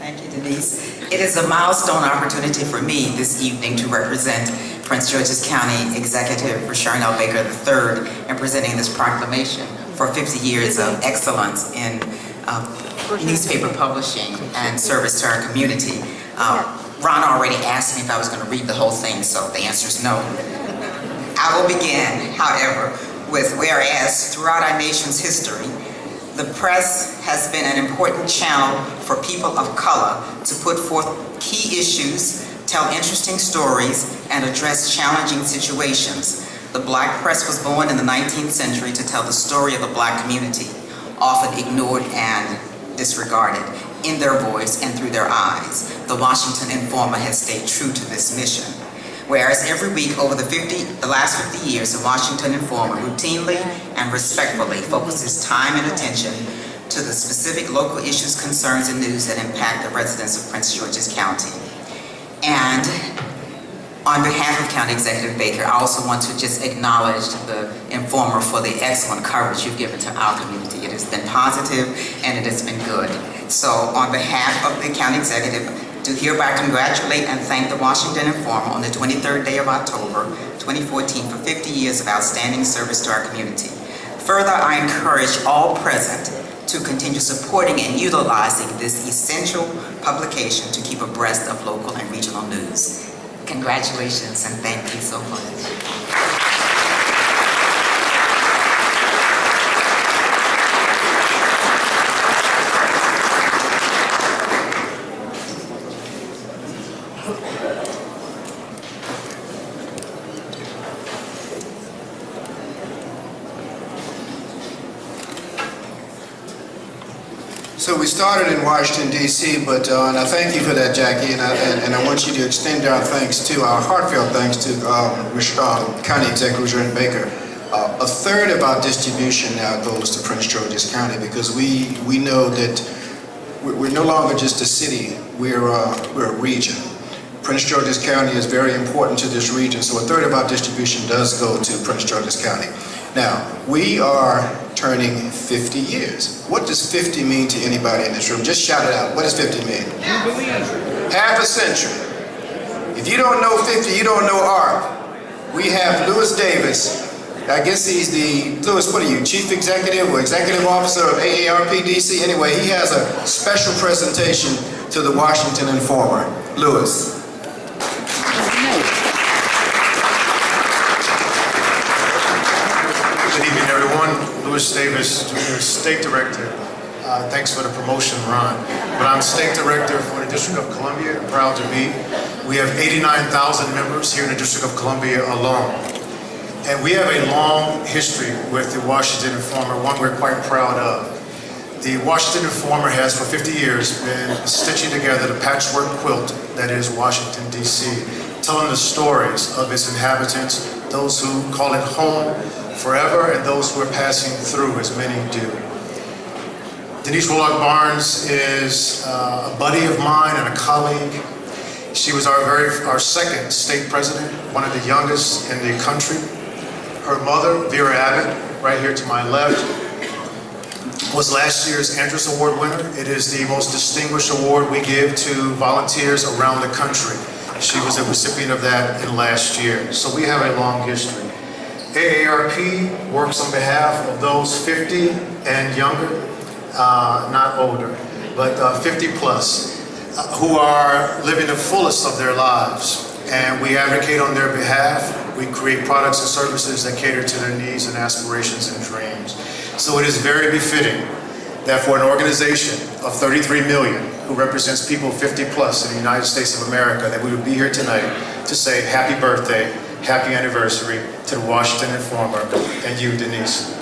Thank you, Denise. It is a milestone opportunity for me this evening to represent Prince George's County Executive Rashawn L. Baker III in presenting this proclamation for 50 years of excellence in newspaper publishing and service to our community. Ron already asked me if I was going to read the whole thing, so the answer is no. I will begin, however, with whereas throughout our nation's history, the press has been an important channel for people of color to put forth key issues, tell interesting stories, and address challenging situations. The black press was born in the 19th century to tell the story of the black community, often ignored and disregarded in their voice and through their eyes. The Washington Informer has stayed true to this mission. Whereas every week over the last 50 years, the Washington Informer routinely and respectfully focuses time and attention to the specific local issues, concerns, and news that impact the residents of Prince George's County. And on behalf of County Executive Baker, I also want to just acknowledge the Informer for the excellent coverage you've given to our community. It has been positive and it has been good. So on behalf of the County Executive, to hereby congratulate and thank the Washington Informer on the 23rd day of October 2014 for 50 years of outstanding service to our community. Further, I encourage all present to continue supporting and utilizing this essential publication to keep abreast of local and regional news. Congratulations and thank you so much. So we started in Washington, D.C., and I thank you for that, Jackie, and I want you to extend our thanks to, our heartfelt thanks to County Executive Rashawn Baker. A third of our distribution now goes to Prince George's County because we know that we're no longer just a city, we're a region. Prince George's County is very important to this region, so a third of our distribution does go to Prince George's County. Now, we are turning 50 years. What does 50 mean to anybody in this room? Just shout it out. What does 50 mean? Half a century. If you don't know 50, you don't know ARP. We have Lewis Davis. I guess he's Lewis, what are you, Chief Executive or Executive Officer of AARP DC? Anyway, he has a special presentation to the Washington Informer. Lewis. Good evening, everyone. Lewis Davis, Junior State Director. Thanks for the promotion, Ron. But I'm State Director for the District of Columbia, proud to be. We have 89,000 members here in the District of Columbia alone. And we have a long history with the Washington Informer, one we're quite proud of. The Washington Informer has for 50 years been stitching together the patchwork quilt that is Washington, D.C., telling the stories of its inhabitants, those who call it home forever and those who are passing through, as many do. Denise Rollock Barnes is a buddy of mine and a colleague. She was our second state president, one of the youngest in the country. Her mother, Vera Abbott, right here to my left, was last year's Andrus Award winner. It is the most distinguished award we give to volunteers around the country. She was a recipient of that in last year. So we have a long history. AARP works on behalf of those 50 and younger, not older, but 50 plus, who are living the fullest of their lives. And we advocate on their behalf. We create products and services that cater to their needs and aspirations and dreams. So it is very befitting that for an organization of 33 million who represents people 50 plus in the United States of America, that we would be here tonight to say happy birthday, happy anniversary to the Washington Informer and you, Denise.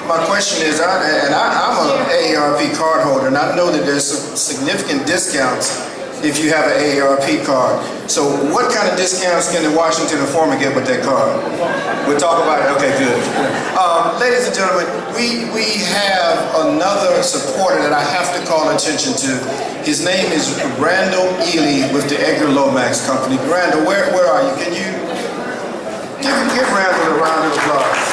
My question is, I'm an AARP card holder, and I know that there's some significant discounts if you have an AARP card. So what kind of discounts can the Washington Informer get with that card? We'll talk about it. Okay, good. Ladies and gentlemen, we have another supporter that I have to call attention to. His name is Randall Ely with the Edgar Lomax Company. Randall, where are you? Can you give Randall a round of applause?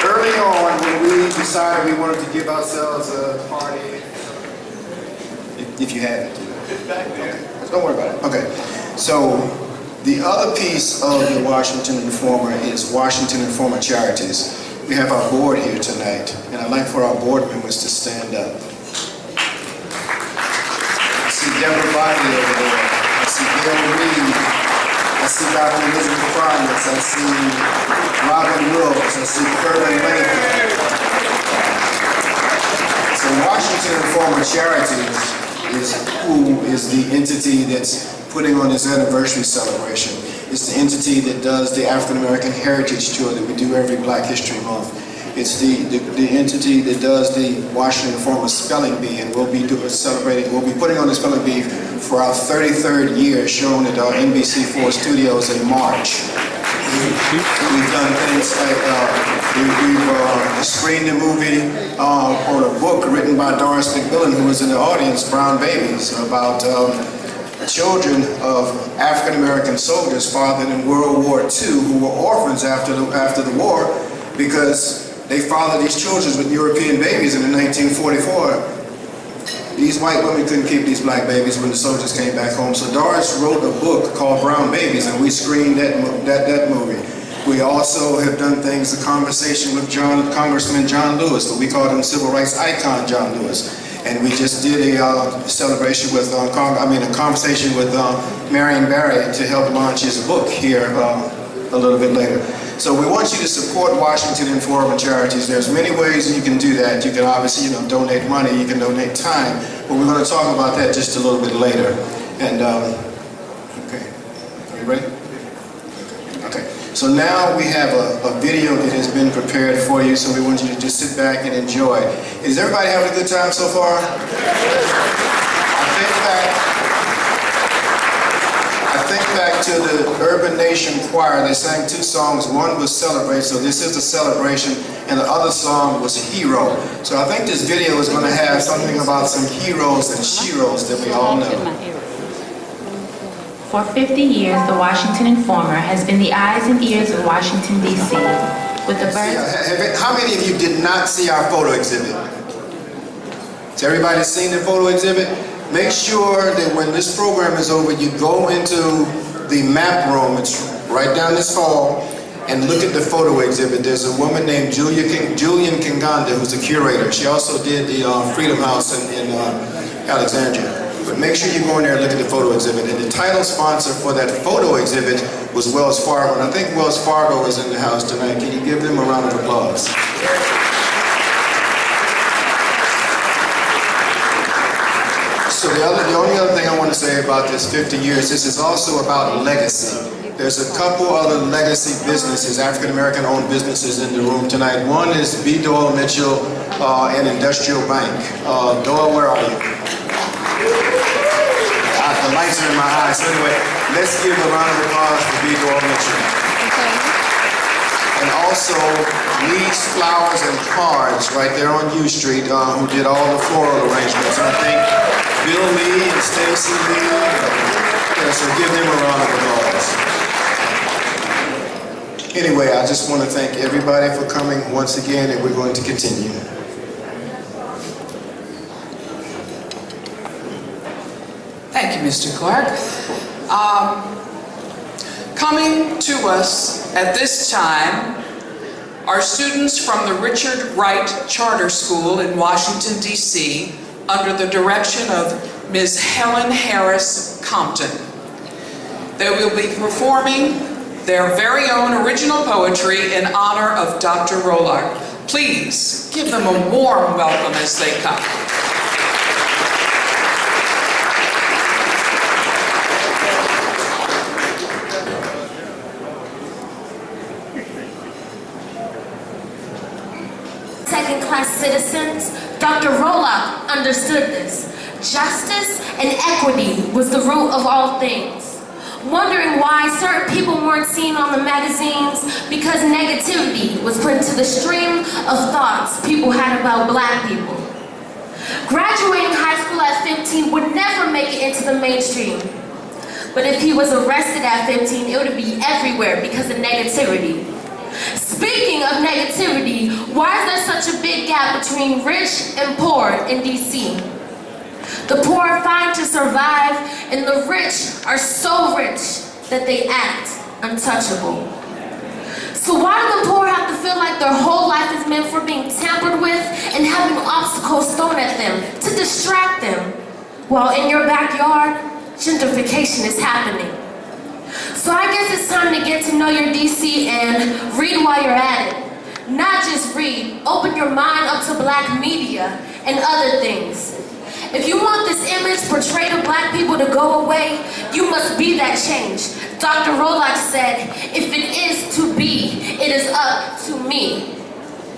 Early on, when we decided we wanted to give ourselves a party, if you had it, don't worry about it. Okay, so the other piece of the Washington Informer is Washington Informer Charities. We have our board here tonight, and I'd like for our board members to stand up. I see Deborah Bodley over there. I see Gail Reed. I see Dr. Elizabeth Primus. I see Robin Wills. I see Ferdinand Lincoln. So Washington Informer Charities is who is the entity that's putting on this anniversary celebration. It's the entity that does the African American Heritage Tour that we do every Black History Month. It's the entity that does the Washington Informer Spelling Bee, and we'll be putting on the Spelling Bee for our 33rd year, shown at our NBC4 studios in March. We've done things like we've screened a movie or a book written by Doris McMillan, who was in the audience, Brown Babies, about children of African American soldiers fathered in World War II who were orphans after the war because they fathered these children with European babies, and in 1944 these white women couldn't keep these black babies when the soldiers came back home. So Doris wrote a book called Brown Babies, and we screened that movie. We also have done things, a conversation with Congressman John Lewis, but we called him Civil Rights Icon John Lewis. And we just did a celebration with, a conversation with Marion Barry to help launch his book here a little bit later. So we want you to support Washington Informer Charities. There's many ways you can do that. You can obviously, donate money, you can donate time, but we're going to talk about that just a little bit later. And, okay, are you ready? Okay, so now we have a video that has been prepared for you, so we want you to just sit back and enjoy. Is everybody having a good time so far? I think back to the Urban Nation Choir. They sang two songs. One was Celebrate, so this is the celebration, and the other song was Hero. So I think this video is going to have something about some heroes and sheroes that we all know. For 50 years, the Washington Informer has been the eyes and ears of Washington, D.C. With the birth... How many of you did not see our photo exhibit? Has everybody seen the photo exhibit? Make sure that when this program is over, you go into the map room, it's right down this hall, and look at the photo exhibit. There's a woman named Julian Kinganda, who's the curator. She also did the Freedom House in Alexandria. But make sure you go in there and look at the photo exhibit. And the title sponsor for that photo exhibit was Wells Fargo. And I think Wells Fargo is in the house tonight. Can you give them a round of applause? So the only other thing I want to say about this 50 years, this is also about legacy. There's a couple other legacy businesses, African-American owned businesses in the room tonight. One is B. Doyle Mitchell and Industrial Bank. Doyle, where are you? The lights are in my eyes. So anyway, let's give a round of applause for B. Doyle Mitchell. And also Lee's Flowers and Cards right there on U Street, who did all the floral arrangements. And I think Bill Lee and Stacy Lee, so give them a round of applause. Anyway, I just want to thank everybody for coming once again, and we're going to continue. Thank you, Mr. Clark. Coming to us at this time are students from the Richard Wright Charter School in Washington, D.C., under the direction of Ms. Helen Harris Compton. They will be performing their very own original poetry in honor of Dr. Rollard. Please give them a warm welcome as they come. second-class citizens, Dr. Roloff understood this. Justice and equity was the root of all things. Wondering why certain people weren't seen on the magazines because negativity was put into the stream of thoughts people had about black people. Graduating high school at 15 would never make it into the mainstream. But if he was arrested at 15, it would be everywhere because of negativity. Speaking of negativity, why is there such a big gap between rich and poor in DC? The poor are fine to survive, and the rich are so rich that they act untouchable. So why do the poor have to feel like their whole life is meant for being tampered with and having obstacles thrown at them to distract them, while in your backyard, gentrification is happening? So I guess it's time to get to know your DC and read while you're at it. Not just read, open your mind up to black media and other things. If you want this image portrayed of black people to go away, you must be that change. Dr. Roloff said, if it is to be, it is up to me.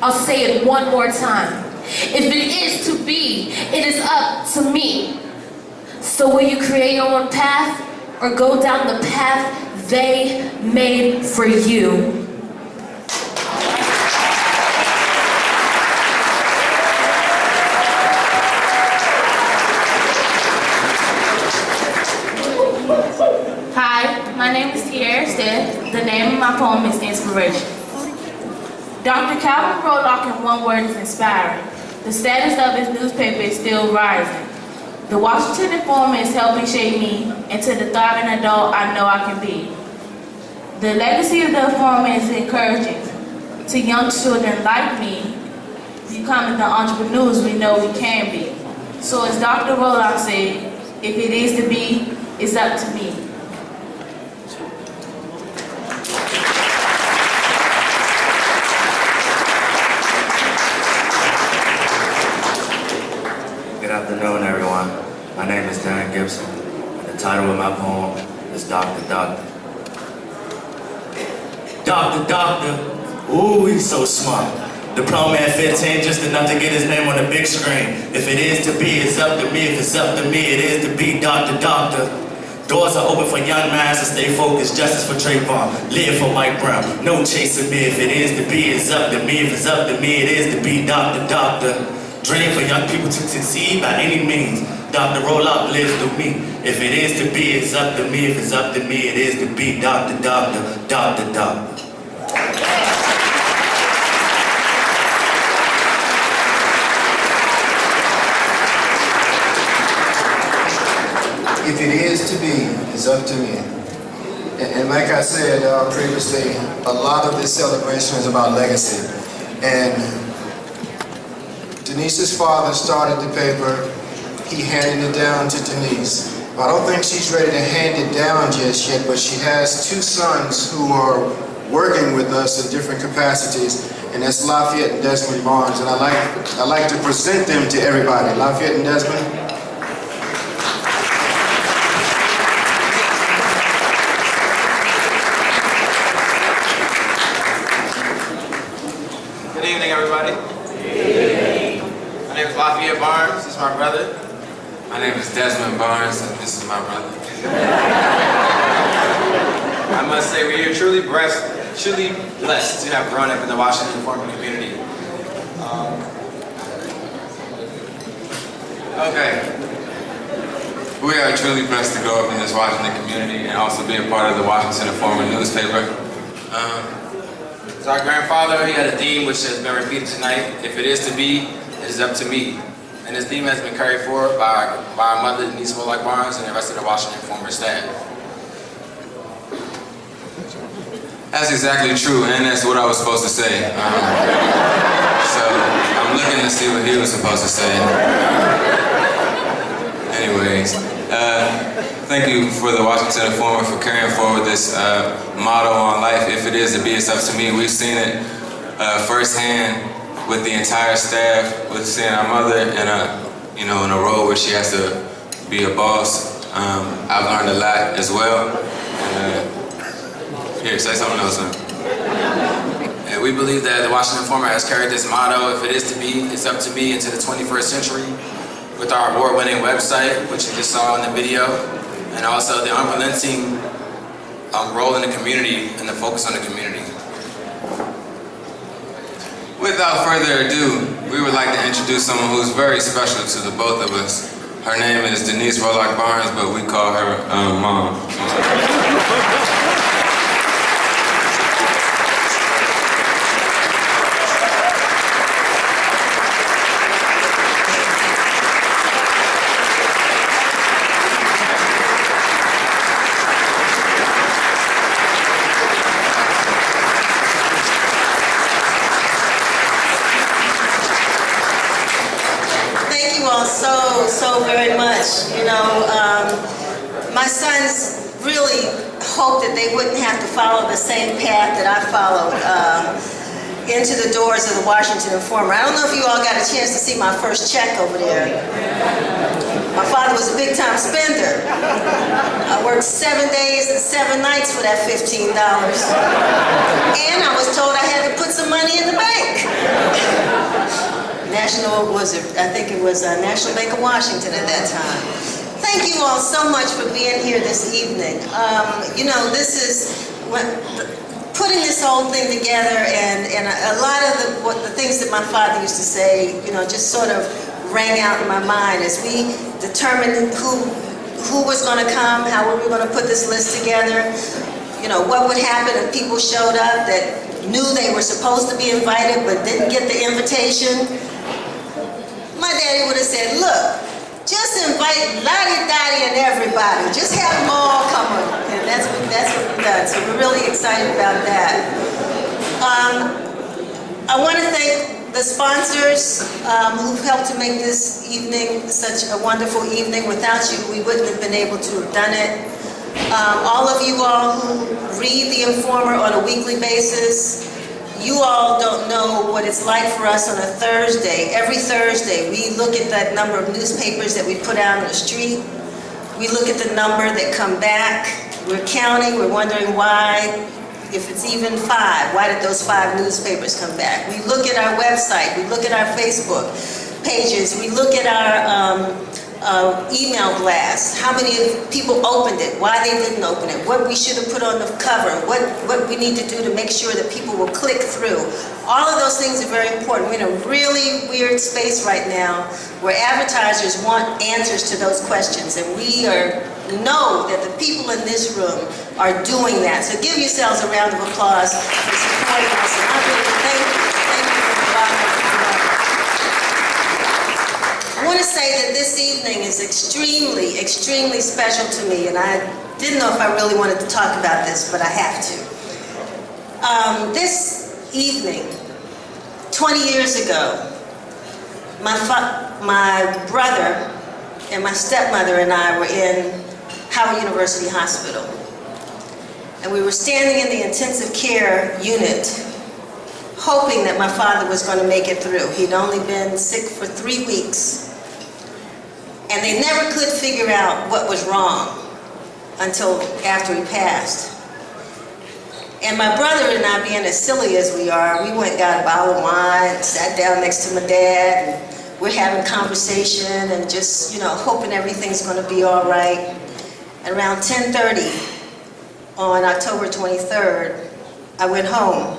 I'll say it one more time. If it is to be, it is up to me. So will you create your own path or go down the path they made for you? Hi, my name is Tierra Steph. The name of my poem is Inspiration. Dr. Calvin Roloff in one word is inspiring. The status of his newspaper is still rising. The Washington Informer is helping shape me into the thriving adult I know I can be. The legacy of the Informer is encouraging to young children like me becoming the entrepreneurs we know we can be. So as Dr. Roloff said, if it is to be, it's up to me. Good afternoon, everyone. My name is Darren Gibson, and the title of my poem is Doctor, Doctor. Doctor, Doctor, ooh, he's so smart. Diploma at 15, just enough to get his name on the big screen. If it is to be, it's up to me. If it's up to me, it is to be Doctor, Doctor. Doors are open for young minds to stay focused. Justice for Trayvon, live for Mike Brown. No chasing me. If it is to be, it's up to me. If it's up to me, it is to be Doctor, Doctor. Dream for young people to succeed by any means. Dr. Roloff lives through me. If it is to be, it's up to me. If it's up to me, it is to be Doctor, Doctor, Doctor, Doctor. If it is to be, it's up to me. And like I said previously, a lot of this celebration is about legacy. And Denise's father started the paper. He handed it down to Denise. I don't think she's ready to hand it down just yet, but she has two sons who are working with us in different capacities, and that's Lafayette and Desmond Barnes. And I like to present them to everybody. Lafayette and Desmond. Good evening, everybody. My name is Lafayette Barnes. This is my brother. My name is Desmond Barnes, and this is my brother. I must say we are truly blessed to have grown up in the Washington Informer community. Okay. We are truly blessed to grow up in this Washington community and also be a part of the Washington Informer newspaper. So our grandfather, he had a theme which has been repeated tonight. If it is to be, it is up to me. And this theme has been carried forward by our mother, Denise Barnes, and the rest of the Washington Informer staff. That's exactly true, and that's what I was supposed to say. So I'm looking to see what he was supposed to say. Anyways, thank you for the Washington Informer for carrying forward this motto on life. If it is to be, it's up to me. We've seen it firsthand with the entire staff, with seeing our mother in a role where she has to be a boss. I've learned a lot as well. Here, say something else. we believe that the Washington Informer has carried this motto, if it is to be, it's up to me, into the 21st century with our award-winning website, which you just saw in the video, and also the unrelenting role in the community and the focus on the community. Without further ado, we would like to introduce someone who's very special to the both of us. Her name is Denise Rolock Barnes, but we call her Mom. Thank you all so very much. You know, my sons really hoped that they wouldn't have to follow the same path that I followed into the doors of the Washington Informer. I don't know if you all got a chance to see my first check over there. My father was a big-time spender. I worked 7 days and 7 nights for that $15. And I was told I had to put some money in the bank. I think it was National Bank of Washington at that time. Thank you all so much for being here this evening. You know, this is putting this whole thing together, and a lot of the things that my father used to say, you know, just sort of rang out in my mind as we determined who was going to come, how were we going to put this list together, you know, what would happen if people showed up that knew they were supposed to be invited but didn't get the invitation. My daddy would have said, look, just invite Lottie-Dottie and everybody. Just have them all come on. And that's what we've done. So we're really excited about that. I want to thank the sponsors who've helped to make this evening such a wonderful evening. Without you, we wouldn't have been able to have done it. All of you all who read The Informer on a weekly basis, you all don't know what it's like for us on a Thursday. Every Thursday, we look at that number of newspapers that we put out on the street. We look at the number that come back. We're counting, we're wondering why, if it's even 5, why did those 5 newspapers come back? We look at our website, we look at our Facebook pages, we look at our email blast, how many people opened it, why they didn't open it, what we should have put on the cover, what we need to do to make sure that people will click through. All of those things are very important. We're in a really weird space right now where advertisers want answers to those questions, and we know that the people in this room are doing that. So give yourselves a round of applause for supporting us, and I really thank you from the bottom of my heart. I want to say that this evening is extremely, extremely special to me, and I didn't know if I really wanted to talk about this, but I have to. This evening, 20 years ago, my brother and my stepmother and I were in Howard University Hospital, and we were standing in the intensive care unit hoping that my father was going to make it through. He'd only been sick for 3 weeks. And they never could figure out what was wrong until after he passed. And my brother and I, being as silly as we are, we went and got a bottle of wine, sat down next to my dad, and we're having conversation and just, you know, hoping everything's going to be all right. At around 10:30 on October 23rd, I went home.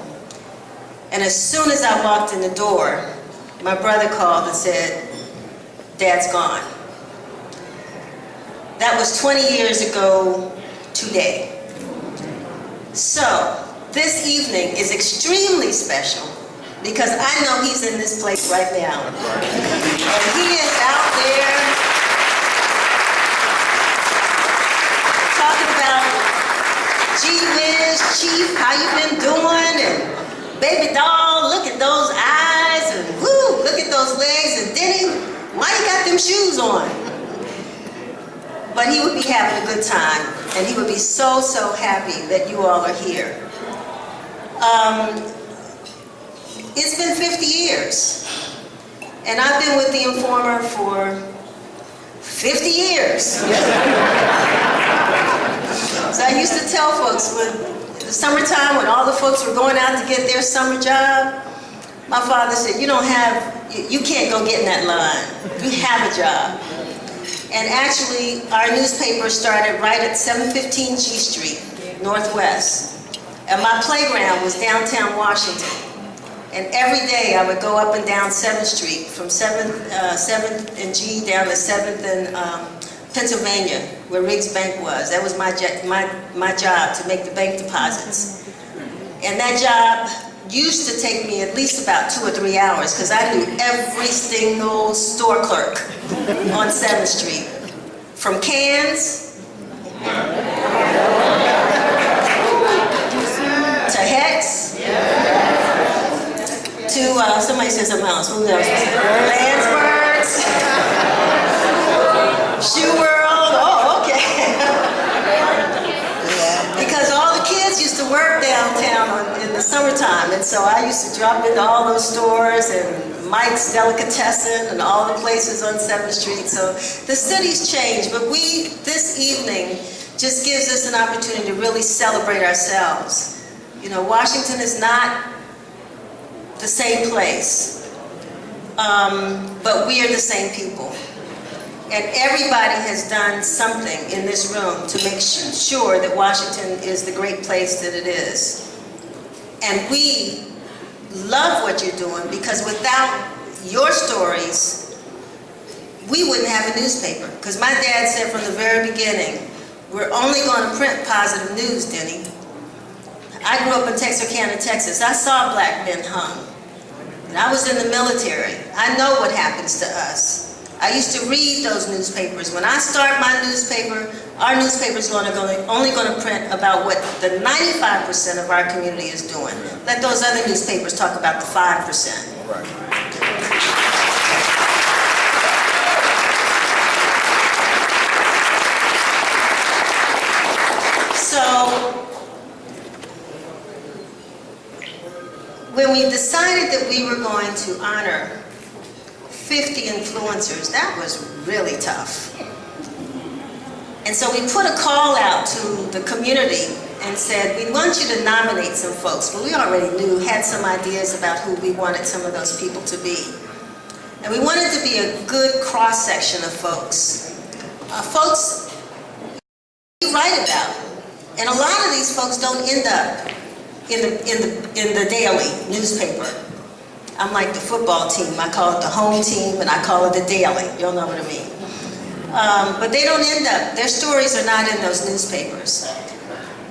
And as soon as I walked in the door, my brother called and said, Dad's gone. That was 20 years ago today. So, this evening is extremely special because I know he's in this place right now. And he is out there talking about, gee whiz, Chief, how you been doing? And baby doll, look at those eyes, and whoo, look at those legs, and Denny, why you got them shoes on? But he would be having a good time, and he would be so, so happy that you all are here. It's been 50 years, and I've been with The Informer for 50 years. So I used to tell folks, the summertime when all the folks were going out to get their summer job, my father said, you can't go get in that line. You have a job. And actually, our newspaper started right at 715 G Street, Northwest. And my playground was downtown Washington. And every day I would go up and down 7th Street, from 7th and G down to 7th and Pennsylvania, where Riggs Bank was. That was my job, to make the bank deposits. And that job used to take me at least about 2 or 3 hours, because I knew every single store clerk on 7th Street. From cans to Hex to, somebody said something else. Who else? Landsberg's, Shoe World. Oh, okay. Because all the kids used to work downtown in the summertime, and so I used to drop into all those stores and Mike's Delicatessen and all the places on 7th Street. So the city's changed, but this evening just gives us an opportunity to really celebrate ourselves. You know, Washington is not the same place, but we are the same people. And everybody has done something in this room to make sure that Washington is the great place that it is. And we love what you're doing, because without your stories, we wouldn't have a newspaper. Because my dad said from the very beginning, we're only going to print positive news, Denny. I grew up in Texarkana, Texas. I saw black men hung. And I was in the military. I know what happens to us. I used to read those newspapers. When I start my newspaper, our newspaper is only going to print about what the 95% of our community is doing. Let those other newspapers talk about the 5%. So, when we decided that we were going to honor 50 influencers, that was really tough. And so we put a call out to the community and said, we want you to nominate some folks. But we already had some ideas about who we wanted some of those people to be. And we wanted to be a good cross-section of folks. Folks you write about. And a lot of these folks don't end up in the daily newspaper. I'm like the football team. I call it the home team, and I call it the daily. You'll know what I mean. But they don't end up, their stories are not in those newspapers.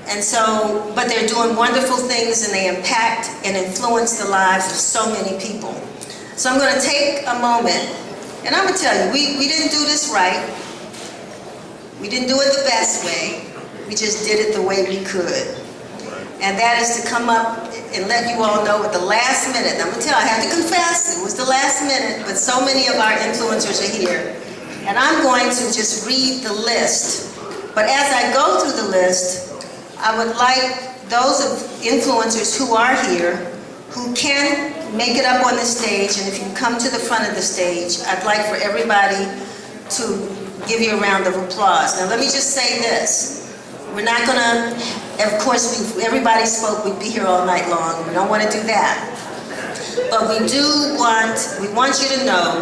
And so, but they're doing wonderful things, and they impact and influence the lives of so many people. So I'm going to take a moment, and I'm going to tell you, we didn't do this right. We didn't do it the best way. We just did it the way we could. And that is to come up and let you all know at the last minute. I'm going to tell you, I have to confess, it was the last minute, but so many of our influencers are here. And I'm going to just read the list. But as I go through the list, I would like those of influencers who are here, who can make it up on the stage, and if you come to the front of the stage, I'd like for everybody to give you a round of applause. Now let me just say this. We're not going to, of course, everybody spoke, we'd be here all night long. We don't want to do that. But we want you to know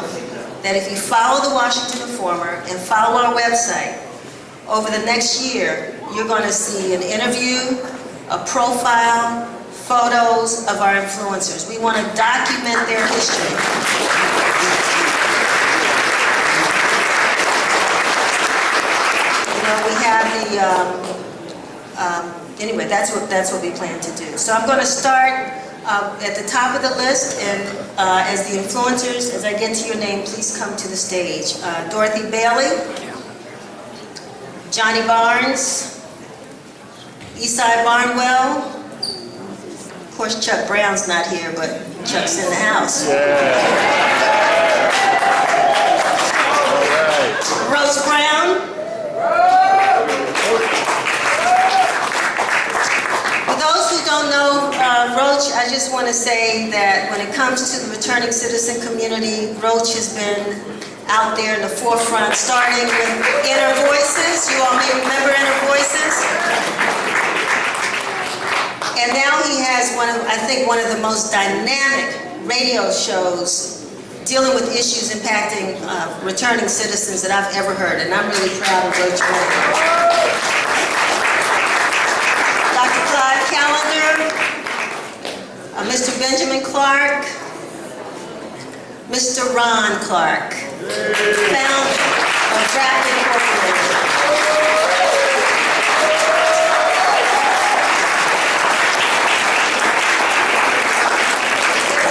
that if you follow the Washington Informer and follow our website, over the next year, you're going to see an interview, a profile, photos of our influencers. We want to document their history. You know, we have anyway, that's what we plan to do. So I'm going to start at the top of the list, and as the influencers, as I get to your name, please come to the stage. Dorothy Bailey, Johnny Barnes, Esai Barnwell, of course Chuck Brown's not here, but Chuck's in the house. Rose Brown. For those who don't know Roach, I just want to say that when it comes to the returning citizen community, Roach has been out there in the forefront, starting with Inner Voices. You all may remember Inner Voices. And now he has one of the most dynamic radio shows dealing with issues impacting returning citizens that I've ever heard, and I'm really proud of Rachel. Dr. Clive Callender, Mr. Benjamin Clark, Mr. Ron Clark, founder of RAP Incorporated.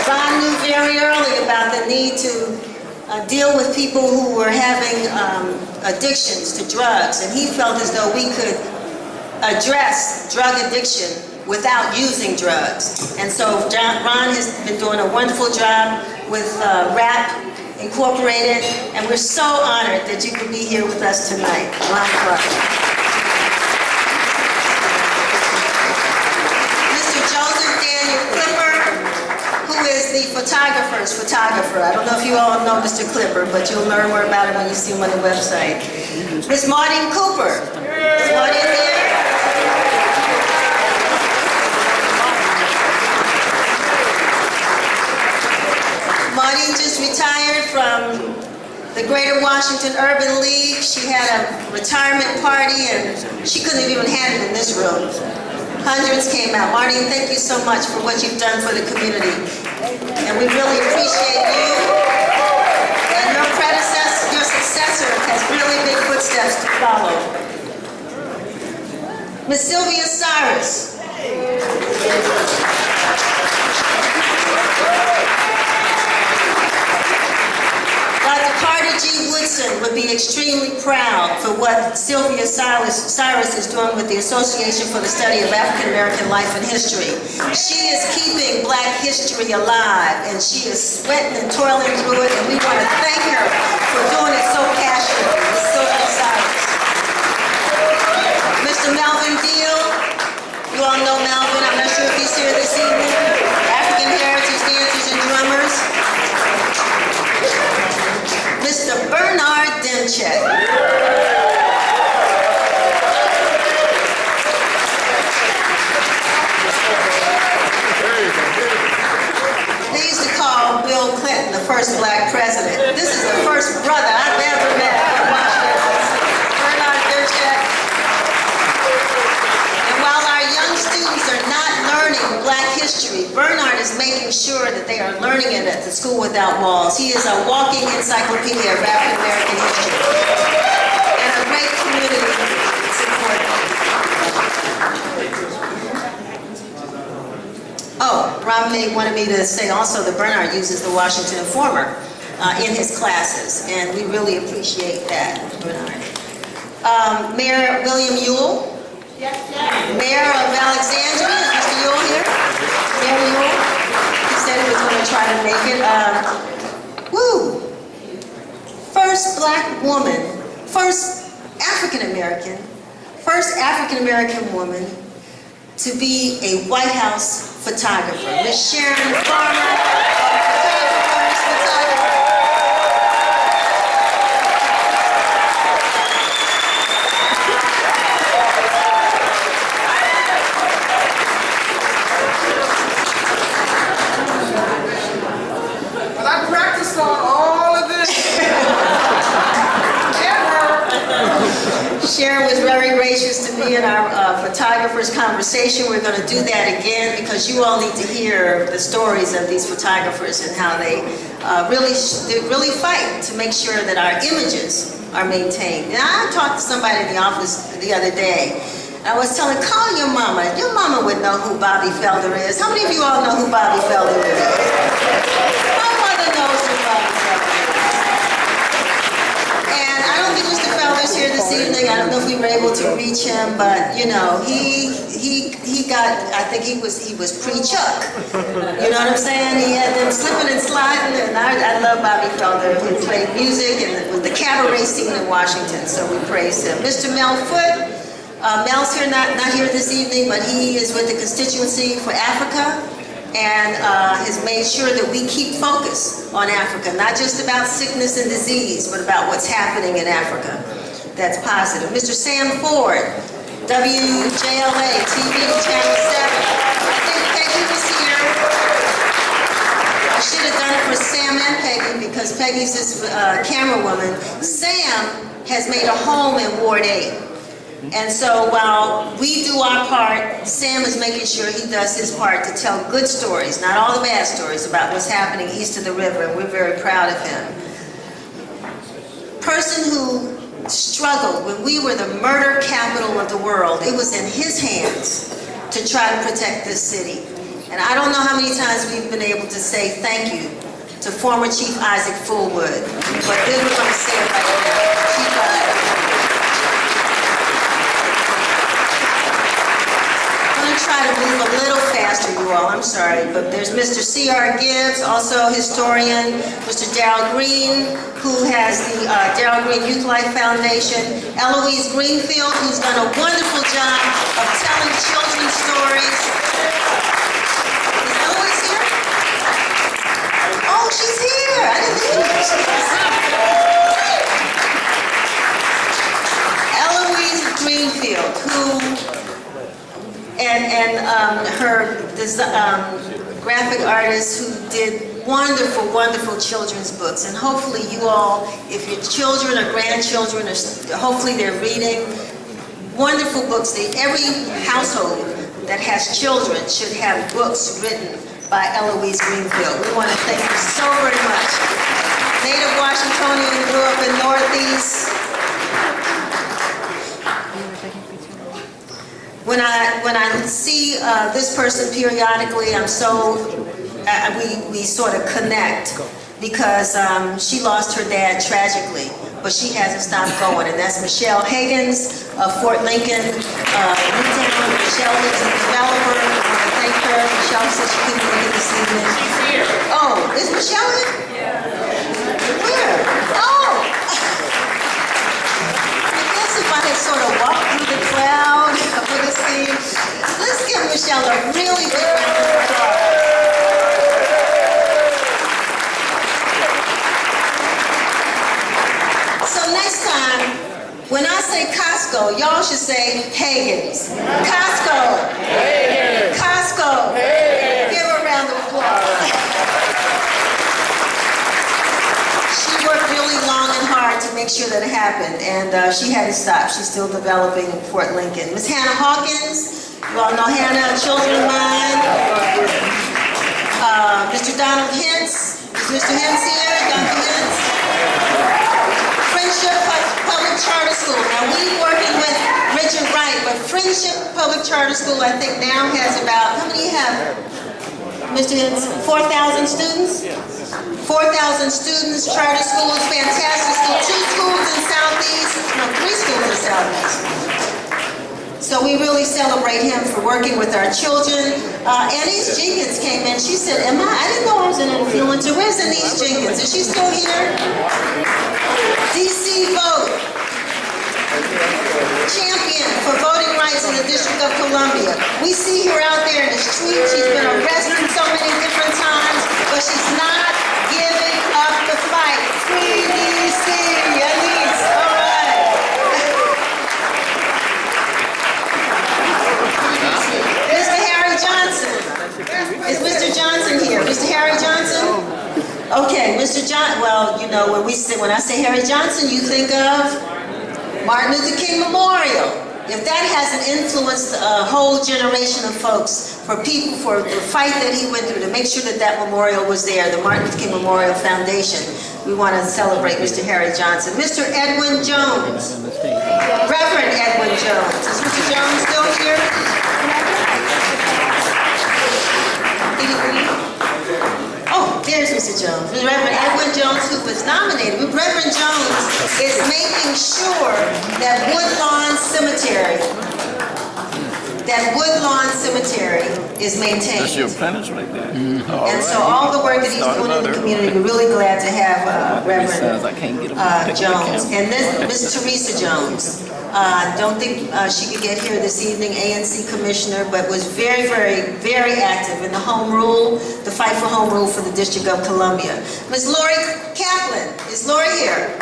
Ron knew very early about the need to deal with people who were having addictions to drugs, and he felt as though we could address drug addiction without using drugs. And so Ron has been doing a wonderful job with RAP Incorporated, and we're so honored that you could be here with us tonight. Ron Clark. Mr. Joseph Daniel Clipper, who is the photographer's photographer. I don't know if you all know Mr. Clipper, but you'll learn more about him when you see him on the website. Miss Maureen Cooper. Is Maureen here? Maureen just retired from the Greater Washington Urban League. She had a retirement party and she couldn't have even had it in this room. Hundreds came out. Maureen, thank you so much for what you've done for the community. And we really appreciate you. And your predecessor, your successor has really big footsteps to follow. Miss Sylvia Cyrus. Dr. Carter G. Woodson would be extremely proud for what Sylvia Cyrus is doing with the Association for the Study of African American Life and History. She is keeping Black history alive, and she is sweating and toiling through it, and we want to thank her for doing it so passionately. Ms. Sylvia Cyrus. Mr. Melvin Deal, you all know Melvin, I'm not sure if he's here this evening. African Heritage Dancers and Drummers. Mr. Bernard Demchek. They used to call Bill Clinton the first Black president. This is the first brother I've ever met in Washington. Bernard Demchek. And while our young students are not learning Black history, Bernard is making sure that they are learning it at the School Without Walls. He is a walking encyclopedia of African American history and a great community supporter. Oh, Romney wanted me to say also that Bernard uses the Washington Informer in his classes, and we really appreciate that, Bernard. Mayor William Ewell. Yes, yes. Mayor of Alexandria, is Mr. Ewell here? Mayor Ewell, he said he was going to try to make it. First Black woman, first African-American woman to be a White House photographer. Ms. Sharon Farmer, photographer. But I practiced on all of this. Sharon was very gracious to be in our photographers conversation. We're going to do that again because you all need to hear the stories of these photographers and how they really fight to make sure that our images are maintained. Now, I talked to somebody in the office the other day. I was telling, call your mama. Your mama would know who Bobby Felder is. How many of you all know who Bobby Felder is? My mother knows who Bobby Felder is. And I don't think Mr. Felder's here this evening. I don't know if we were able to reach him, but you know, he got, I think he was pre-Chuck. You know what I'm saying? He had them slipping and sliding, and I love Bobby Felder, who played music and with the cabaret scene in Washington, so we praise him. Mr. Mel Foote. Mel's here, not here this evening, but he is with the Constituency for Africa and has made sure that we keep focus on Africa, not just about sickness and disease, but about what's happening in Africa. That's positive. Mr. Sam Ford, WJLA TV Channel 7. I think Peggy was here. I should have done it for Sam and Peggy because Peggy's this camera woman. Sam has made a home in Ward 8. And so while we do our part, Sam is making sure he does his part to tell good stories, not all the bad stories about what's happening east of the river, and we're very proud of him. Person who struggled when we were the murder capital of the world, it was in his hands to try to protect this city. And I don't know how many times we've been able to say thank you to former Chief Isaac Fullwood, but then we're going to say it right now. Chief Isaac. Try to move a little faster, you all, I'm sorry, but there's Mr. C.R. Gibbs, also historian, Mr. Darrell Green, who has the Darrell Green Youth Life Foundation, Eloise Greenfield, who's done a wonderful job of telling children's stories. Is Eloise here? Oh, she's here! I didn't think she was. Eloise Greenfield, who and her graphic artist who did wonderful, wonderful children's books. And hopefully you all, if your children or grandchildren, hopefully they're reading wonderful books. Every household that has children should have books written by Eloise Greenfield. We want to thank you so very much. Native Washingtonian, grew up in Northeast. When I see this person periodically, I'm so, we sort of connect because she lost her dad tragically, but she hasn't stopped going, and that's Michelle Higgins of Fort Lincoln, Newtown. Michelle is a developer. I want to thank her. Michelle said she couldn't make it this evening. She's here. Oh, is Michelle in? Yeah. Where? Oh! I guess if I had sort of walked through the crowd, I would have seen. Let's give Michelle a really big round of applause. So next time, when I say Costco, y'all should say Hagen's. Costco. Hagen. Costco. Hagen. Give her a round of applause. She worked really long and hard to make sure that it happened, and she hadn't stopped. She's still developing Fort Lincoln. Miss Hannah Hawkins, you all know Hannah, a children of mine. Mr. Donald Hintz. Is Mr. Hintz here? Dr. Hintz. Friendship Public Charter School. Now, we're working with Richard Wright, but Friendship Public Charter School, I think now has about, how many you have, Mr. Hintz? 4,000 students? 4,000 students, charter schools, fantastic school. 2 schools in Southeast, no, 3 schools in Southeast. So we really celebrate him for working with our children. Anise Jenkins came in. She said, I didn't know I was an influencer. Where's Anise Jenkins? Is she still here? DC Vote. Champion for voting rights in the District of Columbia. We see her out there in the street. She's been arrested so many different times, but she's not giving up the fight. Free DC, Anise. All right. Mr. Harry Johnson. Is Mr. Johnson here? Mr. Harry Johnson? Okay, Mr. Johnson. Well, you know, when I say Harry Johnson, you think of Martin Luther King Memorial. If that hasn't influenced a whole generation of folks, for people, for the fight that he went through to make sure that that memorial was there, the Martin Luther King Memorial Foundation, we want to celebrate Mr. Harry Johnson. Mr. Edwin Jones. Reverend Edwin Jones. Is Mr. Jones still here? Oh, there's Mr. Jones. Reverend Edwin Jones, who was nominated. Reverend Jones is making sure that Woodlawn Cemetery is maintained. That's your apprentice right there. And so all the work that he's doing in the community, we're really glad to have Reverend Jones. And this Miss Teresa Jones. Don't think she could get here this evening, ANC Commissioner, but was very, very, very active in the home rule, the fight for home rule for the District of Columbia. Ms. Lori Kaplan. Is Lori here?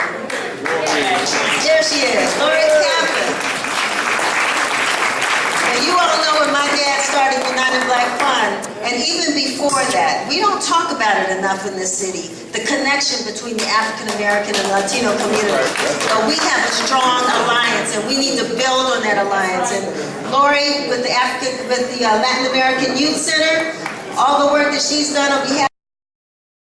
There she is, Lori Kaplan. also when my dad started United Black Fund, and even before that, we don't talk about it enough in this city, the connection between the African American and Latino community. But we have a strong alliance, and we need to build on that alliance. And Lori, with the Latin American Youth Center, all the work that she's done on behalf